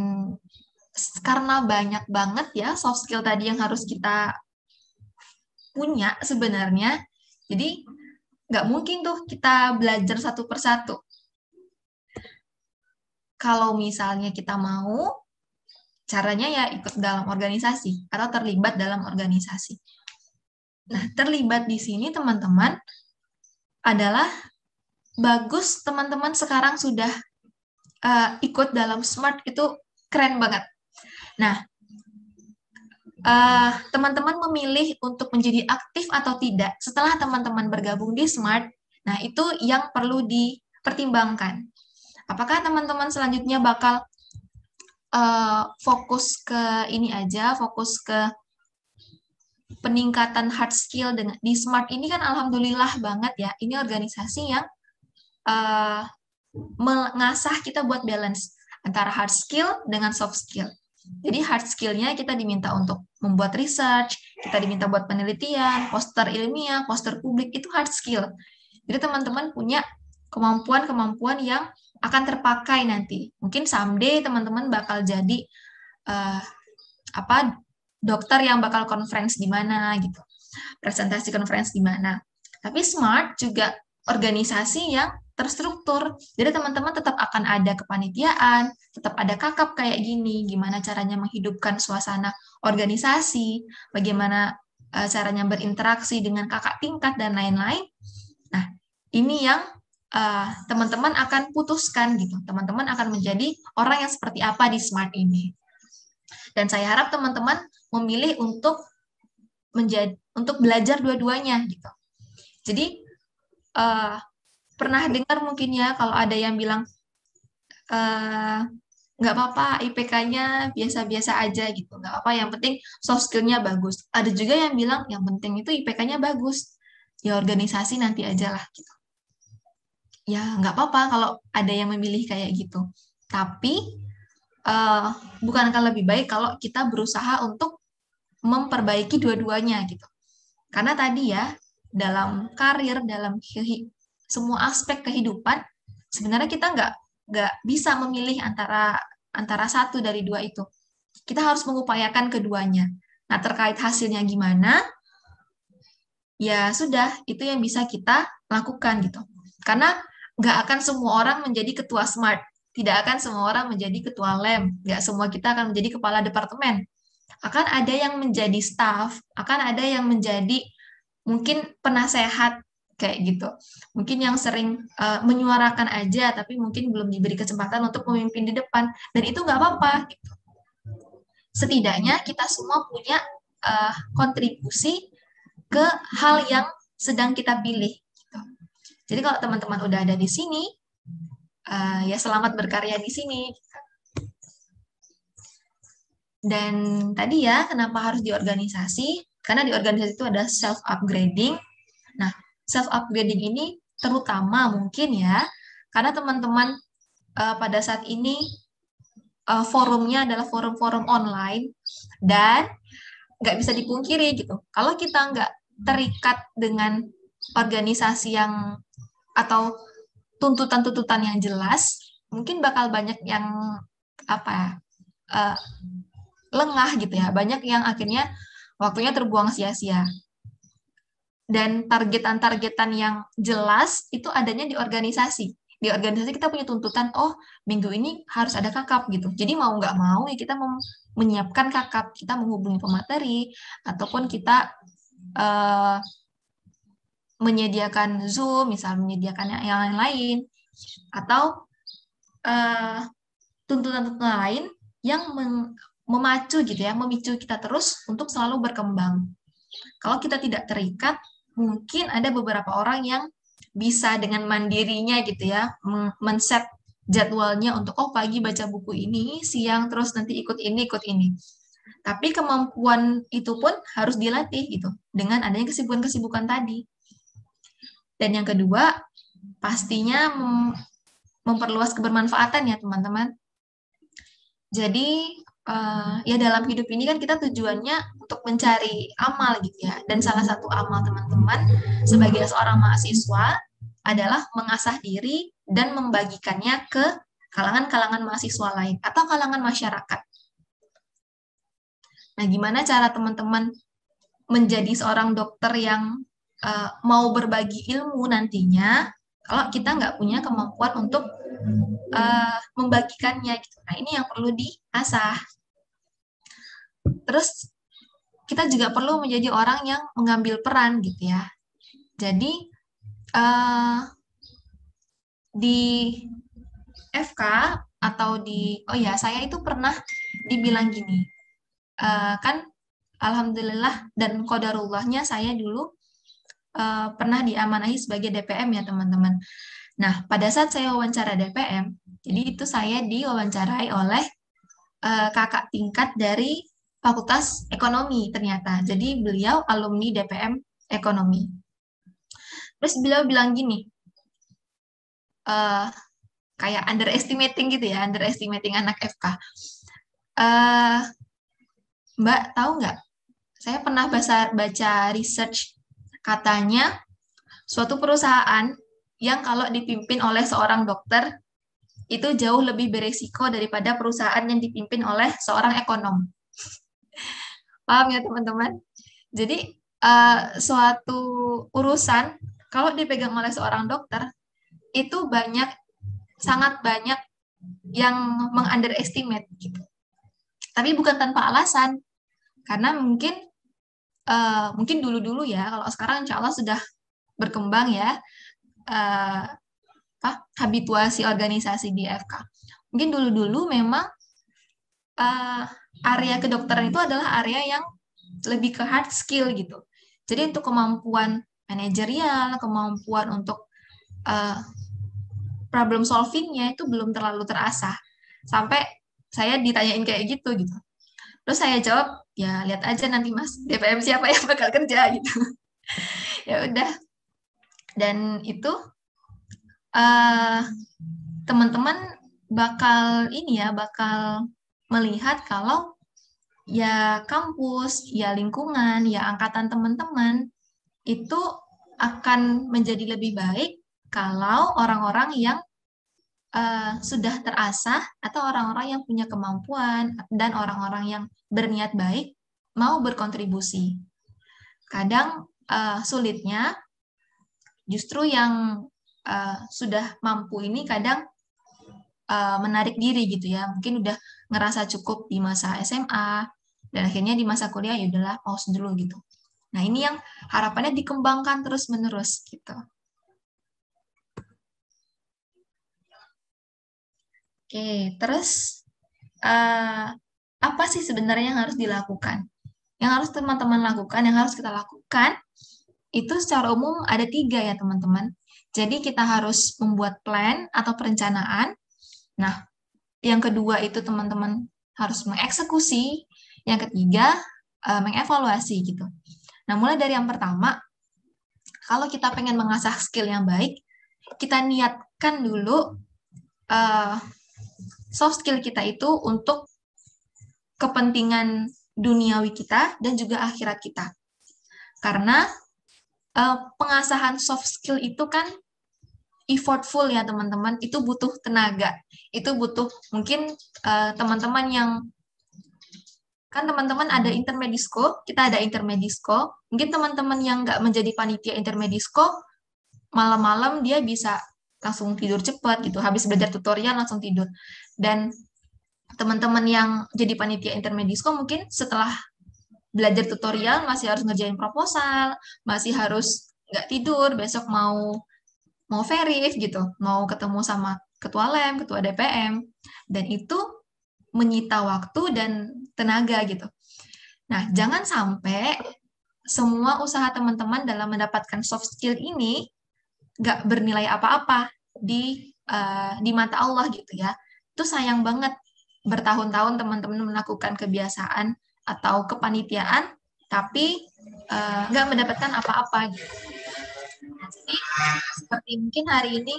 karena banyak banget ya soft skill tadi yang harus kita punya sebenarnya, jadi nggak mungkin tuh kita belajar satu persatu. Kalau misalnya kita mau, caranya ya ikut dalam organisasi atau terlibat dalam organisasi. Nah, terlibat di sini teman-teman adalah bagus teman-teman sekarang sudah ikut dalam SMART, itu keren banget. Nah, teman-teman memilih untuk menjadi aktif atau tidak setelah teman-teman bergabung di SMART, nah itu yang perlu dipertimbangkan. Apakah teman-teman selanjutnya bakal fokus ke ini aja, fokus ke peningkatan hard skill di SMART ini kan alhamdulillah banget ya, ini organisasi yang mengasah kita buat balance antara hard skill dengan soft skill. Jadi hard skill-nya kita diminta untuk membuat research, kita diminta buat penelitian, poster ilmiah, poster publik, itu hard skill. Jadi teman-teman punya kemampuan-kemampuan yang akan terpakai nanti. Mungkin someday teman-teman bakal jadi dokter yang bakal conference di mana gitu, presentasi conference di mana. Tapi SMART juga organisasi yang terstruktur. Jadi teman-teman tetap akan ada kepanitiaan, tetap ada kakap kayak gini, gimana caranya menghidupkan suasana organisasi, bagaimana caranya berinteraksi dengan kakak tingkat dan lain-lain. Nah, ini yang teman-teman akan putuskan gitu. Teman-teman akan menjadi orang yang seperti apa di SMART ini. Dan saya harap teman-teman memilih untuk belajar dua-duanya gitu. Jadi pernah dengar mungkin ya kalau ada yang bilang nggak apa-apa IPK-nya biasa-biasa aja gitu, nggak apa-apa yang penting soft skill-nya bagus. Ada juga yang bilang yang penting itu IPK-nya bagus, ya organisasi nanti aja lah gitu. Ya nggak apa-apa kalau ada yang memilih kayak gitu, tapi bukankah lebih baik kalau kita berusaha untuk memperbaiki dua-duanya gitu. Karena tadi ya dalam karir, dalam semua aspek kehidupan, sebenarnya kita nggak bisa memilih antara satu dari dua itu. Kita harus mengupayakan keduanya. Nah, terkait hasilnya gimana, ya sudah, itu yang bisa kita lakukan gitu. Karena nggak akan semua orang menjadi ketua SMART, tidak akan semua orang menjadi ketua LEM, nggak semua kita akan menjadi kepala departemen. Akan ada yang menjadi staff, akan ada yang menjadi mungkin penasehat kayak gitu. Mungkin yang sering menyuarakan aja, tapi mungkin belum diberi kesempatan untuk memimpin di depan. Dan itu nggak apa-apa. Gitu. Setidaknya kita semua punya kontribusi ke hal yang sedang kita pilih. Gitu. Jadi kalau teman-teman udah ada di sini, ya selamat berkarya di sini. Dan tadi ya, kenapa harus di organisasi? Karena di organisasi itu ada self-upgrading. Nah, self-upgrading ini terutama mungkin ya, karena teman-teman pada saat ini forumnya adalah forum-forum online, dan nggak bisa dipungkiri gitu. Kalau kita nggak terikat dengan organisasi yang atau tuntutan-tuntutan yang jelas, mungkin bakal banyak yang apa ya, lengah gitu ya. Banyak yang akhirnya waktunya terbuang sia-sia. Dan targetan-targetan yang jelas itu adanya di organisasi. Di organisasi kita punya tuntutan, oh minggu ini harus ada kakap gitu. Jadi mau nggak mau ya kita menyiapkan kakap, kita menghubungi pemateri, ataupun kita menyediakan Zoom, misal menyediakan yang lain-lain, atau tuntutan-tuntutan lain yang memacu gitu ya, memicu kita terus untuk selalu berkembang. Kalau kita tidak terikat, mungkin ada beberapa orang yang bisa dengan mandirinya gitu ya, men-set jadwalnya untuk, oh pagi baca buku ini, siang terus nanti ikut ini, ikut ini. Tapi kemampuan itu pun harus dilatih gitu, dengan adanya kesibukan-kesibukan tadi. Dan yang kedua, pastinya memperluas kebermanfaatan ya teman-teman. Jadi ya dalam hidup ini kan kita tujuannya untuk mencari amal gitu ya. Dan salah satu amal teman-teman sebagai seorang mahasiswa adalah mengasah diri dan membagikannya ke kalangan-kalangan mahasiswa lain atau kalangan masyarakat. Nah, gimana cara teman-teman menjadi seorang dokter yang mau berbagi ilmu nantinya kalau kita nggak punya kemampuan untuk membagikannya gitu. Nah, ini yang perlu diasah. Terus kita juga perlu menjadi orang yang mengambil peran gitu ya. Jadi di FK atau saya itu pernah dibilang gini, kan alhamdulillah dan qadarullahnya saya dulu pernah diamanahi sebagai DPM ya teman-teman. Nah, pada saat saya wawancara DPM, jadi itu saya diwawancarai oleh kakak tingkat dari Fakultas Ekonomi ternyata. Jadi beliau alumni DPM Ekonomi. Terus beliau bilang gini, kayak underestimating gitu ya, underestimating anak FK. Mbak, tahu nggak? Saya pernah baca research, katanya suatu perusahaan yang kalau dipimpin oleh seorang dokter itu jauh lebih beresiko daripada perusahaan yang dipimpin oleh seorang ekonom. Paham ya teman-teman? Jadi suatu urusan kalau dipegang oleh seorang dokter itu sangat banyak yang meng-underestimate gitu. Tapi bukan tanpa alasan, karena mungkin dulu-dulu ya, kalau sekarang insya Allah sudah berkembang ya habituasi organisasi di FK. Mungkin dulu-dulu memang area kedokteran itu adalah area yang lebih ke hard skill gitu. Jadi untuk kemampuan manajerial, kemampuan untuk problem solvingnya itu belum terlalu terasah. Sampai saya ditanyain kayak gitu. Terus saya jawab, ya lihat aja nanti Mas, DPM siapa yang bakal kerja gitu. Ya udah. Dan itu teman-teman bakal melihat kalau ya kampus, ya lingkungan, ya angkatan teman-teman itu akan menjadi lebih baik kalau orang-orang yang sudah terasah atau orang-orang yang punya kemampuan dan orang-orang yang berniat baik mau berkontribusi. Kadang sulitnya justru yang sudah mampu ini kadang menarik diri gitu ya. Mungkin udah ngerasa cukup di masa SMA dan akhirnya di masa kuliah ya udahlah pause dulu gitu. Nah, ini yang harapannya dikembangkan terus-menerus gitu. Oke, terus apa sih sebenarnya yang harus dilakukan? Yang harus teman-teman lakukan, yang harus kita lakukan, itu secara umum ada 3 ya teman-teman. Jadi kita harus membuat plan atau perencanaan. Nah, yang kedua itu teman-teman harus mengeksekusi. Yang ketiga, mengevaluasi gitu. Nah, mulai dari yang pertama, kalau kita pengen mengasah skill yang baik, kita niatkan dulu soft skill kita itu untuk kepentingan duniawi kita dan juga akhirat kita. Karena pengasahan soft skill itu kan effortful ya teman-teman, itu butuh tenaga, itu butuh mungkin teman-teman yang kan teman-teman ada intermedisko, kita ada intermedisko, mungkin teman-teman yang nggak menjadi panitia intermedisko, malam-malam dia bisa langsung tidur cepat gitu, habis belajar tutorial langsung tidur. Dan teman-teman yang jadi panitia intermedisko mungkin setelah belajar tutorial masih harus ngerjain proposal, masih harus nggak tidur, besok mau verif gitu, mau ketemu sama ketua lem, ketua DPM, dan itu menyita waktu dan tenaga gitu. Nah, jangan sampai semua usaha teman-teman dalam mendapatkan soft skill ini nggak bernilai apa-apa di mata Allah gitu ya. Itu sayang banget bertahun-tahun teman-teman melakukan kebiasaan atau kepanitiaan, tapi nggak mendapatkan apa-apa gitu. Jadi, seperti mungkin hari ini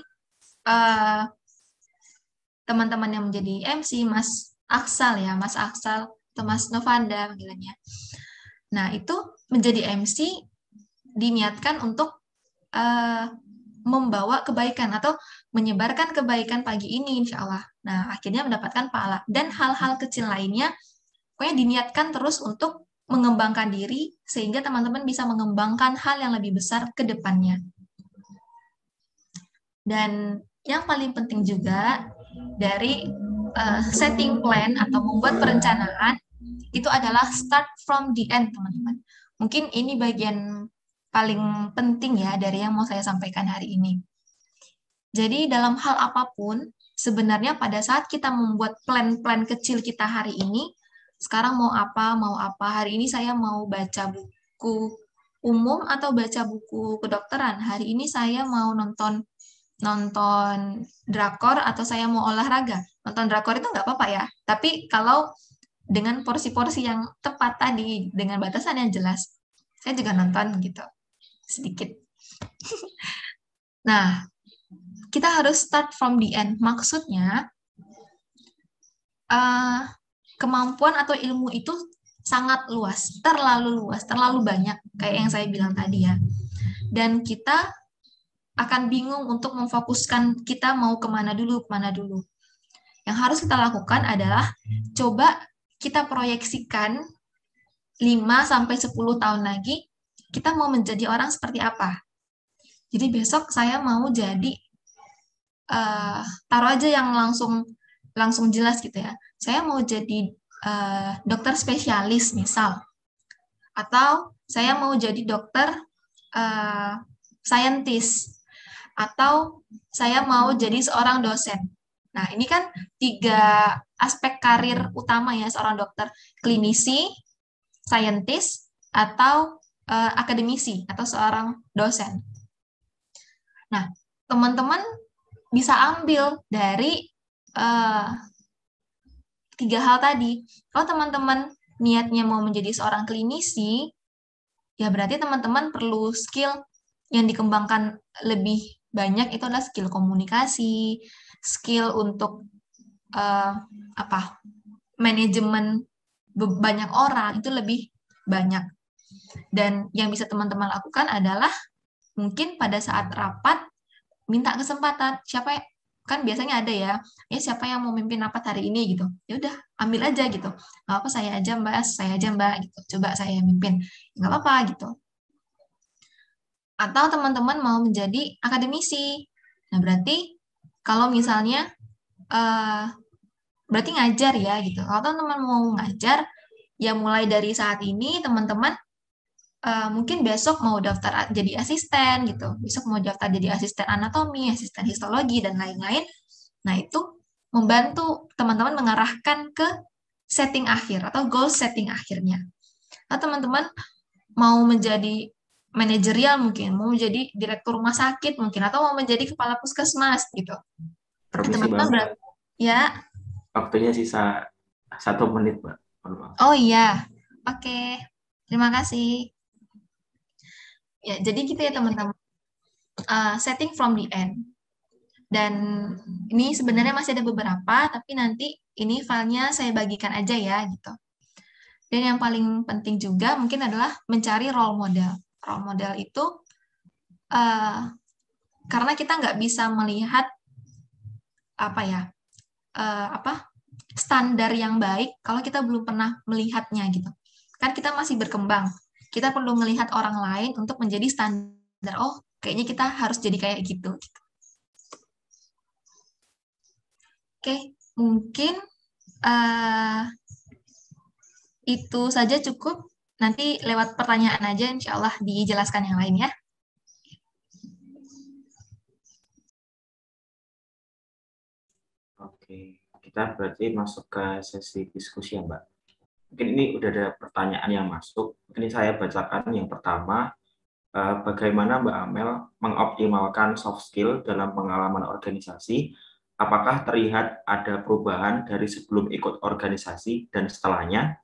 teman-teman yang menjadi MC, Mas Aksal ya, Mas Aksal atau Mas Novanda panggilannya. Nah, itu menjadi MC diniatkan untuk membawa kebaikan atau menyebarkan kebaikan pagi ini, insya Allah. Nah, akhirnya mendapatkan pahala. Dan hal-hal kecil lainnya, pokoknya diniatkan terus untuk mengembangkan diri, sehingga teman-teman bisa mengembangkan hal yang lebih besar ke depannya. Dan yang paling penting juga, dari setting plan atau membuat perencanaan, itu adalah start from the end, teman-teman. Mungkin ini bagian paling penting ya dari yang mau saya sampaikan hari ini. Jadi dalam hal apapun, sebenarnya pada saat kita membuat plan-plan kecil kita hari ini, sekarang mau apa, hari ini saya mau baca buku umum atau baca buku kedokteran, hari ini saya mau nonton drakor atau saya mau olahraga. Nonton drakor itu nggak apa-apa ya, tapi kalau dengan porsi-porsi yang tepat tadi, dengan batasan yang jelas, saya juga nonton gitu, sedikit. Nah, kita harus start from the end. Maksudnya, kemampuan atau ilmu itu sangat luas, terlalu banyak, kayak yang saya bilang tadi ya. Dan kita akan bingung untuk memfokuskan kita mau kemana dulu. Yang harus kita lakukan adalah coba kita proyeksikan 5-10 tahun lagi, kita mau menjadi orang seperti apa. Jadi besok saya mau jadi, taruh aja yang langsung jelas gitu ya. Saya mau jadi dokter spesialis misal. Atau saya mau jadi dokter saintis. Atau saya mau jadi seorang dosen. Nah, ini kan 3 aspek karir utama ya seorang dokter. Klinisi, saintis, atau akademisi, atau seorang dosen. Nah, teman-teman bisa ambil dari 3 hal tadi. Kalau teman-teman niatnya mau menjadi seorang klinisi, ya berarti teman-teman perlu skill yang dikembangkan lebih banyak, itu adalah skill komunikasi, skill untuk manajemen banyak orang, itu lebih banyak. Dan yang bisa teman-teman lakukan adalah mungkin pada saat rapat minta kesempatan, siapa kan biasanya ada ya siapa yang mau mimpin rapat hari ini gitu, ya udah ambil aja gitu, nggak apa saya aja mbak gitu, coba saya mimpin, nggak apa-apa gitu. Atau teman-teman mau menjadi akademisi, nah berarti kalau misalnya berarti ngajar ya gitu. Kalau teman-teman mau ngajar, ya mulai dari saat ini teman-teman mungkin besok mau daftar jadi asisten gitu, besok mau daftar jadi asisten anatomi, asisten histologi, dan lain-lain. Nah, itu membantu teman-teman mengarahkan ke setting akhir atau goal setting akhirnya. Atau teman-teman mau menjadi manajerial mungkin, mau menjadi direktur rumah sakit mungkin, atau mau menjadi kepala puskesmas gitu. Permisi Teman-teman Bang, berarti ya. waktunya sisa 1 menit Mbak. Oh iya, oke. Terima kasih. Ya, jadi gitu ya teman-teman. Setting from the end. Dan ini sebenarnya masih ada beberapa, tapi nanti ini filenya saya bagikan aja ya gitu. Dan yang paling penting juga mungkin adalah mencari role model. Role model itu karena kita nggak bisa melihat apa ya standar yang baik kalau kita belum pernah melihatnya gitu. Kan kita masih berkembang. Kita perlu melihat orang lain untuk menjadi standar. Oh, kayaknya kita harus jadi kayak gitu. Oke, mungkin itu saja cukup. Nanti lewat pertanyaan aja, insya Allah dijelaskan yang lain ya. Oke, kita berarti masuk ke sesi diskusi ya, Mbak. Mungkin ini udah ada pertanyaan yang masuk. Ini saya bacakan yang pertama. Bagaimana Mbak Amel mengoptimalkan soft skill dalam pengalaman organisasi? Apakah terlihat ada perubahan dari sebelum ikut organisasi dan setelahnya?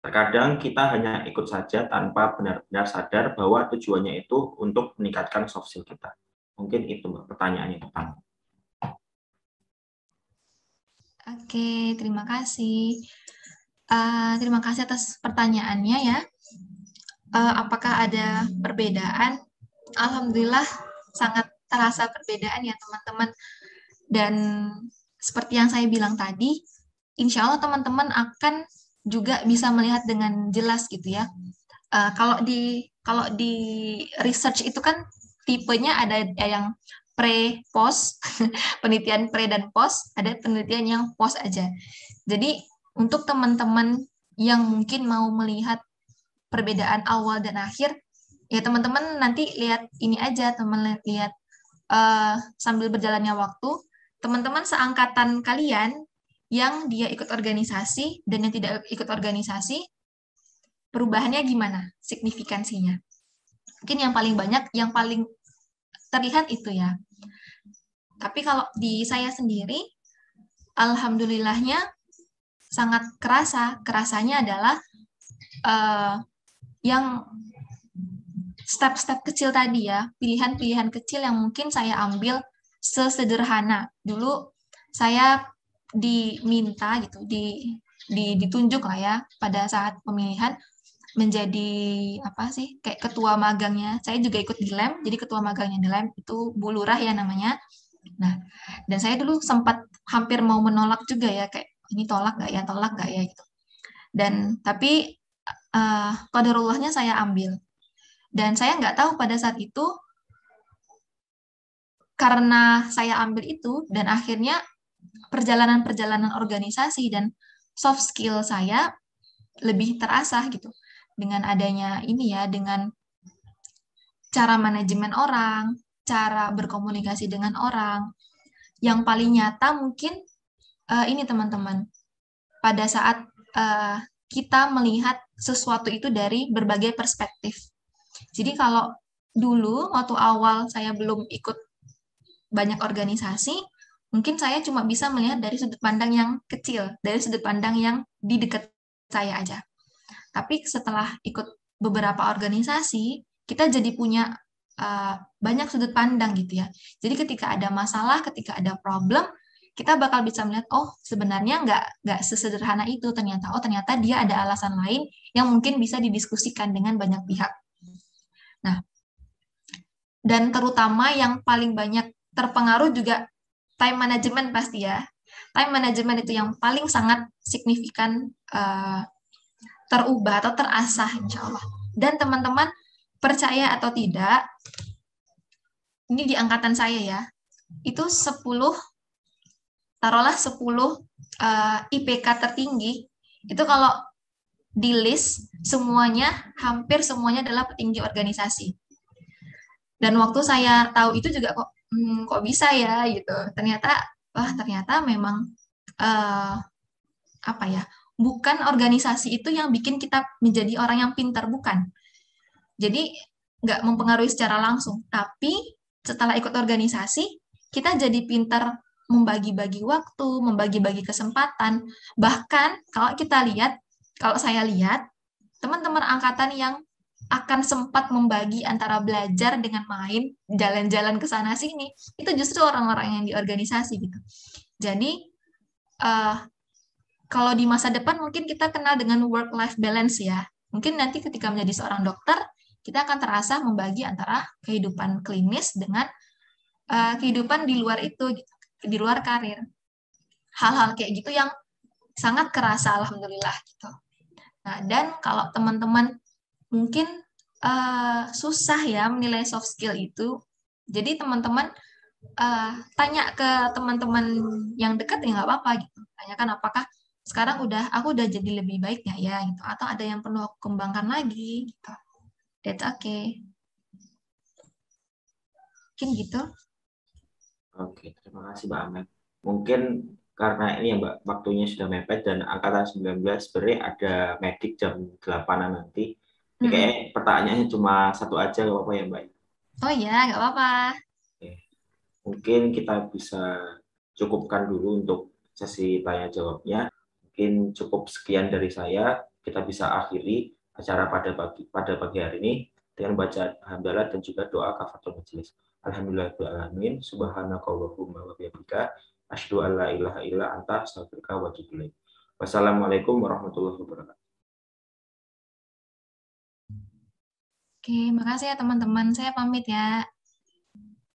Terkadang kita hanya ikut saja tanpa benar-benar sadar bahwa tujuannya itu untuk meningkatkan soft skill kita. Mungkin itu Mbak, pertanyaan yang pertama. Oke, terima kasih. Terima kasih atas pertanyaannya ya. Apakah ada perbedaan? Alhamdulillah sangat terasa perbedaan ya teman-teman. Dan seperti yang saya bilang tadi, insya Allah teman-teman akan juga bisa melihat dengan jelas gitu ya. Kalau di research itu kan tipenya ada yang pre post, penelitian pre dan post, ada penelitian yang post aja. Jadi untuk teman-teman yang mungkin mau melihat perbedaan awal dan akhir, ya teman-teman nanti lihat ini aja, teman lihat sambil berjalannya waktu, teman-teman seangkatan kalian yang dia ikut organisasi dan yang tidak ikut organisasi, perubahannya gimana? Signifikansinya. Mungkin yang paling banyak, yang paling terlihat itu ya. Tapi kalau di saya sendiri, alhamdulillahnya sangat kerasa. Kerasanya adalah yang step-step kecil tadi ya, pilihan-pilihan kecil yang mungkin saya ambil sesederhana. Dulu saya diminta gitu, ditunjuk lah ya pada saat pemilihan menjadi apa sih kayak ketua magangnya. Saya juga ikut di LEM, jadi ketua magangnya di LEM itu Bu Lurah ya namanya. Nah, dan saya dulu sempat hampir mau menolak juga ya kayak ini tolak nggak ya gitu. Dan tapi qadarullahnya saya ambil. Dan saya nggak tahu pada saat itu karena saya ambil itu dan akhirnya perjalanan-perjalanan organisasi dan soft skill saya lebih terasah gitu dengan adanya ini ya, dengan cara manajemen orang, cara berkomunikasi dengan orang. Yang paling nyata mungkin ini teman-teman, pada saat kita melihat sesuatu itu dari berbagai perspektif. Jadi kalau dulu waktu awal saya belum ikut banyak organisasi, mungkin saya cuma bisa melihat dari sudut pandang yang kecil, dari sudut pandang yang di dekat saya aja. Tapi setelah ikut beberapa organisasi, kita jadi punya banyak sudut pandang gitu ya. Jadi ketika ada masalah, ketika ada problem, kita bakal bisa melihat, oh sebenarnya nggak sesederhana itu ternyata. Oh ternyata dia ada alasan lain yang mungkin bisa didiskusikan dengan banyak pihak. Nah, dan terutama yang paling banyak terpengaruh juga time management pasti ya. Time management itu yang paling sangat signifikan terubah atau terasah insya Allah. Dan teman-teman percaya atau tidak, ini di angkatan saya ya, itu 10, taruhlah 10 IPK tertinggi, itu kalau di list semuanya, hampir semuanya adalah petinggi organisasi. Dan waktu saya tahu itu juga kok bisa ya gitu. Ternyata memang apa ya? Bukan organisasi itu yang bikin kita menjadi orang yang pintar, bukan. Jadi nggak mempengaruhi secara langsung, tapi setelah ikut organisasi, kita jadi pintar membagi-bagi waktu, membagi-bagi kesempatan. Bahkan kalau kita lihat, kalau saya lihat, teman-teman angkatan yang akan sempat membagi antara belajar dengan main, jalan-jalan ke sana sini, itu justru orang-orang yang di organisasi gitu. Jadi kalau di masa depan mungkin kita kenal dengan work-life balance ya. Mungkin nanti ketika menjadi seorang dokter, kita akan terasa membagi antara kehidupan klinis dengan kehidupan di luar itu, gitu, di luar karir. Hal-hal kayak gitu yang sangat kerasa, alhamdulillah gitu. Nah, dan kalau teman-teman mungkin susah ya menilai soft skill itu, jadi teman-teman tanya ke teman-teman yang dekat ya nggak apa-apa gitu. Tanyakan apakah sekarang aku udah jadi lebih baik nggak ya gitu, atau ada yang perlu aku kembangkan lagi gitu. That's okay. Mungkin gitu. Oke, terima kasih Mbak Amel. Mungkin karena ini ya Mbak, waktunya sudah mepet dan angkatan 19 sebenarnya ada medik jam 8-an nanti. Ini kayaknya pertanyaannya cuma satu aja, nggak apa-apa ya Mbak? Oh ya, nggak apa-apa. Oke. Mungkin kita bisa cukupkan dulu untuk sesi tanya jawabnya. Mungkin cukup sekian dari saya. Kita bisa akhiri acara pada pagi hari ini dengan baca hamdalah dan juga doa kafaratul majelis. Alhamdulillahirabbil alamin. Subhanakallahumma wa bihamdika asyhadu an la ilaha illa anta astaghfiruka wa atubu ilaik. Wassalamualaikum warahmatullahi wabarakatuh. Oke, makasih ya teman-teman. Saya pamit ya.